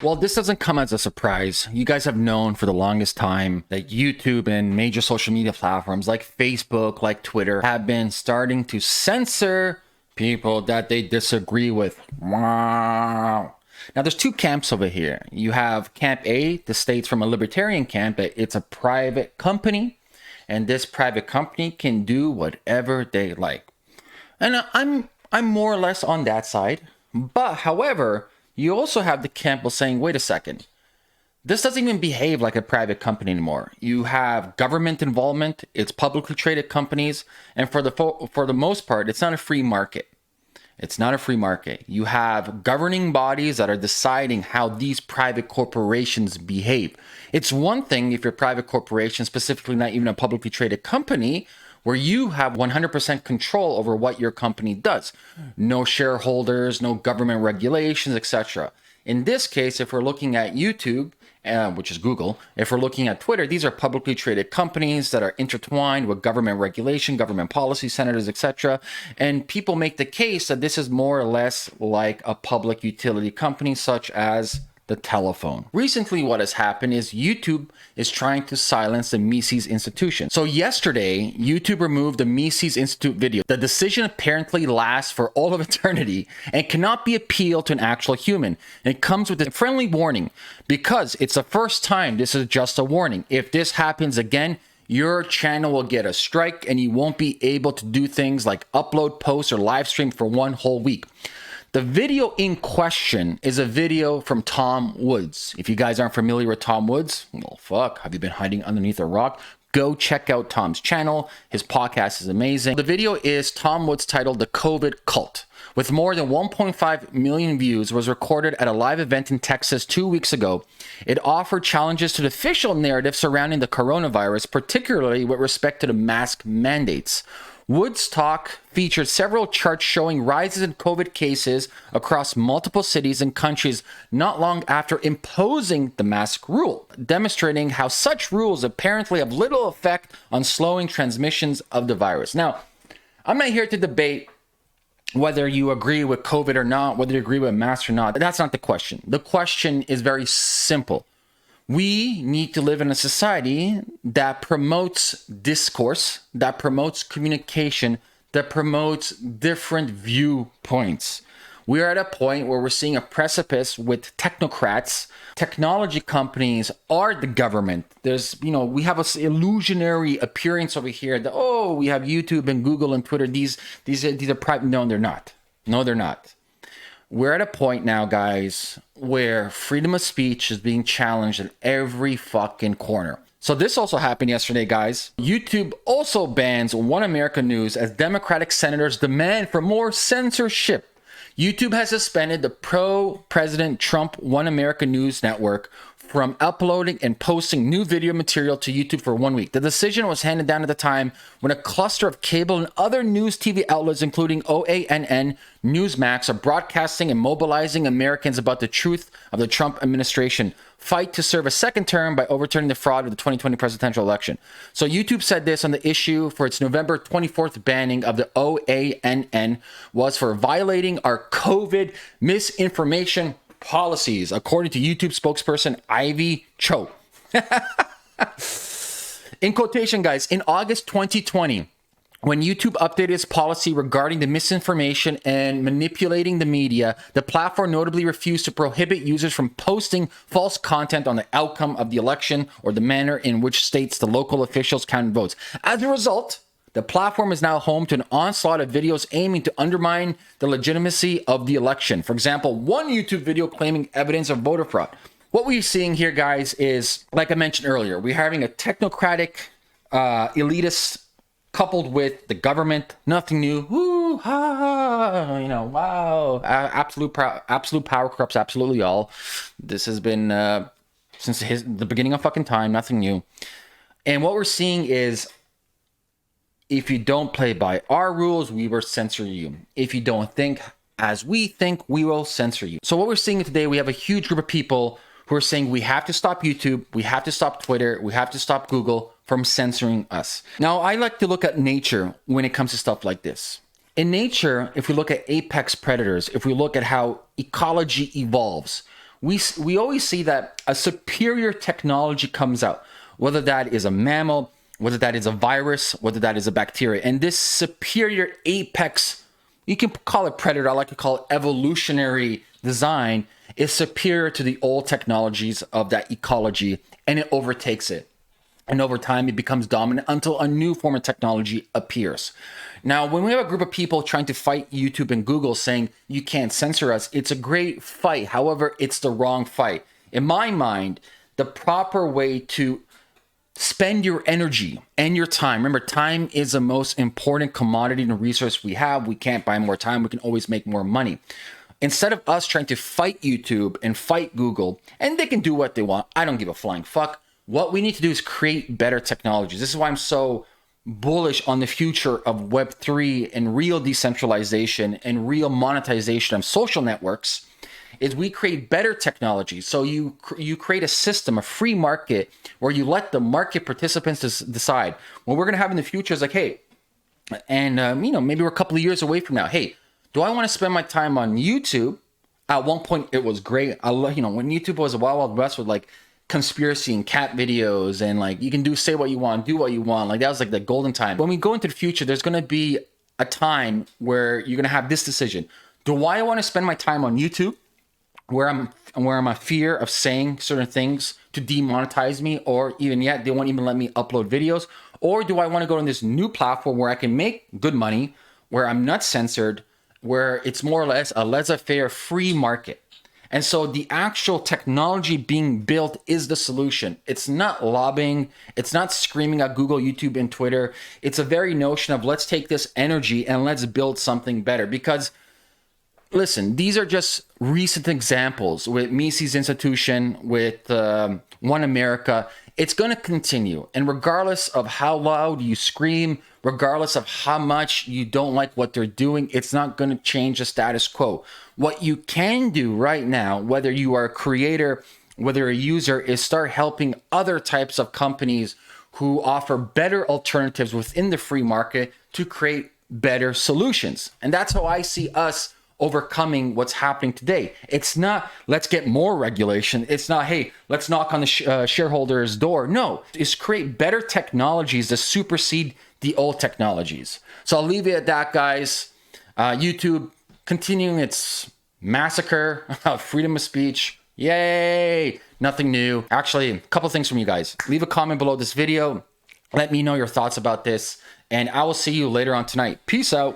Well, this doesn't come as a surprise. You guys have known for the longest time that YouTube and major social media platforms like Facebook, like Twitter, have been starting to censor people that they disagree with. Wow. Now, there's two camps over here. You have Camp A, that states from a libertarian camp that it's a private company, and this private company can do whatever they like. And I'm more or less on that side. But, however, you also have the camp of saying, wait a second, this doesn't even behave like a private company anymore. You have government involvement, it's publicly traded companies, and for the most part, it's not a free market. It's not a free market. You have governing bodies that are deciding how these private corporations behave. It's one thing if you're a private corporation, specifically not even a publicly traded company, where you have 100% control over what your company does. No shareholders, no government regulations, etc. In this case, if we're looking at YouTube, which is Google, if we're looking at Twitter, these are publicly traded companies that are intertwined with government regulation, government policy, senators, etc. And people make the case that this is more or less like a public utility company, such as the telephone. Recently, what has happened is YouTube is trying to silence the Mises Institution. So yesterday, YouTube removed the Mises Institute video. The decision apparently lasts for all of eternity and cannot be appealed to an actual human. It comes with a friendly warning because it's the first time. This is just a warning. If this happens again, your channel will get a strike and you won't be able to do things like upload, post, or live stream for one whole week. The video in question is a video from Tom Woods. If you guys aren't familiar with Tom Woods, well, fuck, have you been hiding underneath a rock? Go check out Tom's channel. His podcast is amazing. The video is Tom Woods titled The COVID Cult. With more than 1.5 million views, was recorded at a live event in Texas 2 weeks ago. It offered challenges to the official narrative surrounding the coronavirus, particularly with respect to the mask mandates. Wood's talk featured several charts showing rises in COVID cases across multiple cities and countries not long after imposing the mask rule, demonstrating how such rules apparently have little effect on slowing transmissions of the virus. Now, I'm not here to debate whether you agree with COVID or not, whether you agree with masks or not. That's not the question. The question is very simple. We need to live in a society that promotes discourse, that promotes communication, that promotes different viewpoints. We are at a point where we're seeing a precipice with technocrats. Technology companies are the government. We have an illusionary appearance over here that, oh, we have YouTube and Google and Twitter. These are private. No, they're not. No, they're not. We're at a point now, guys, where freedom of speech is being challenged at every fucking corner. So this also happened yesterday, guys. YouTube also bans One America News as Democratic senators demand for more censorship. YouTube has suspended the pro-President Trump One America News network from uploading and posting new video material to YouTube for 1 week. The decision was handed down at the time when a cluster of cable and other news TV outlets, including OANN, Newsmax, are broadcasting and mobilizing Americans about the truth of the Trump administration fight to serve a second term by overturning the fraud of the 2020 presidential election. So YouTube said this on the issue for its November 24th banning of the OANN was for violating our COVID misinformation policies, according to YouTube spokesperson Ivy Cho. In quotation, guys, in August 2020, when YouTube updated its policy regarding the misinformation and manipulating the media, the platform notably refused to prohibit users from posting false content on the outcome of the election or the manner in which states the local officials counted votes. As a result, the platform is now home to an onslaught of videos aiming to undermine the legitimacy of the election. For example, one YouTube video claiming evidence of voter fraud. What we're seeing here, guys, is, like I mentioned earlier, we're having a technocratic, elitist coupled with the government. Nothing new. Woo, ha, wow. Absolute power corrupts absolutely all. This has been since the beginning of fucking time. Nothing new. And what we're seeing is, if you don't play by our rules, we will censor you. If you don't think as we think, we will censor you. So what we're seeing today, we have a huge group of people who are saying we have to stop YouTube, we have to stop Twitter, we have to stop Google from censoring us. Now, I like to look at nature when it comes to stuff like this. In nature, if we look at apex predators, if we look at how ecology evolves, we always see that a superior technology comes out, whether that is a mammal, whether that is a virus, whether that is a bacteria. And this superior apex, you can call it predator, I like to call it evolutionary design, is superior to the old technologies of that ecology, and it overtakes it. And over time, it becomes dominant until a new form of technology appears. Now, when we have a group of people trying to fight YouTube and Google saying, you can't censor us, it's a great fight. However, it's the wrong fight. In my mind, the proper way to spend your energy and your time. Remember, time is the most important commodity and resource we have. We can't buy more time. We can always make more money. Instead of us trying to fight YouTube and fight Google, and they can do what they want, I don't give a flying fuck. What we need to do is create better technologies. This is why I'm so bullish on the future of Web3 and real decentralization and real monetization of social networks. Is we create better technology. So you create a system, a free market, where you let the market participants decide. What we're going to have in the future is like, hey, and maybe we're a couple of years away from now. Hey, do I want to spend my time on YouTube? At one point, it was great. I love, when YouTube was a wild west with like conspiracy and cat videos, and like you can say what you want, do what you want. Like that was like the golden time. When we go into the future, there's going to be a time where you're going to have this decision: do I want to spend my time on YouTube, where I'm a fear of saying certain things to demonetize me, or even yet they won't even let me upload videos? Or do I want to go on this new platform where I can make good money, where I'm not censored, where it's more or less a laissez-faire free market? And so the actual technology being built is the solution. It's not lobbying. It's not screaming at Google, YouTube, and Twitter. It's a very notion of let's take this energy and let's build something better. Because listen, these are just recent examples with Mises Institution, with One America. It's going to continue. And regardless of how loud you scream, regardless of how much you don't like what they're doing, it's not going to change the status quo. What you can do right now, whether you are a creator, whether a user, is start helping other types of companies who offer better alternatives within the free market to create better solutions. And that's how I see us overcoming what's happening today. It's not, let's get more regulation. It's not, hey, let's knock on the shareholders' door. No, it's create better technologies that supersede the old technologies. So I'll leave it at that, guys. YouTube continuing its massacre of freedom of speech. Yay! Nothing new. Actually, a couple things from you guys. Leave a comment below this video. Let me know your thoughts about this. And I will see you later on tonight. Peace out.